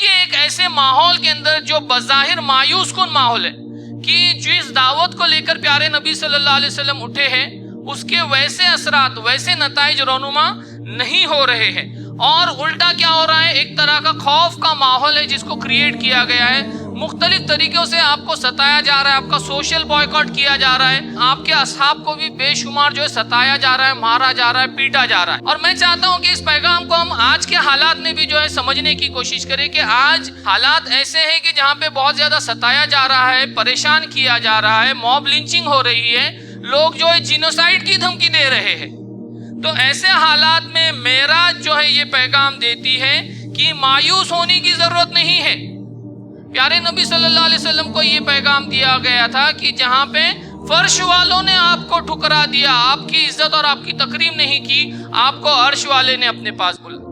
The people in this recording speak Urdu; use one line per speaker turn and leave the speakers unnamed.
کے ایک ایسے ماحول کے اندر جو بظاہر مایوس کن ماحول ہے کہ جس دعوت کو لے کر پیارے نبی صلی اللہ علیہ وسلم اٹھے ہیں اس کے ویسے اثرات، ویسے نتائج رونما نہیں ہو رہے ہیں، اور الٹا کیا ہو رہا ہے، ایک طرح کا خوف کا ماحول ہے جس کو کریٹ کیا گیا ہے، مختلف طریقوں سے آپ کو ستایا جا رہا ہے، آپ کا سوشل بائیکاٹ کیا جا رہا ہے، آپ کے اصحاب کو بھی بے شمار جو ہے ستایا جا رہا ہے، مارا جا رہا ہے، پیٹا جا رہا ہے۔ اور میں چاہتا ہوں کہ اس پیغام کو ہم آج کے حالات میں بھی جو ہے سمجھنے کی کوشش کریں کہ آج حالات ایسے ہیں کہ جہاں پہ بہت زیادہ ستایا جا رہا ہے، پریشان کیا جا رہا ہے، موب لنچنگ ہو رہی ہے، لوگ جو ہے جینوسائیڈ کی دھمکی دے رہے ہیں۔ تو ایسے حالات میں معراج جو ہے یہ پیغام دیتی ہے کہ مایوس ہونے کی ضرورت نہیں ہے۔ پیارے نبی صلی اللہ علیہ وسلم کو یہ پیغام دیا گیا تھا کہ جہاں پہ فرش والوں نے آپ کو ٹھکرا دیا، آپ کی عزت اور آپ کی تکریم نہیں کی، آپ کو عرش والے نے اپنے پاس بلایا۔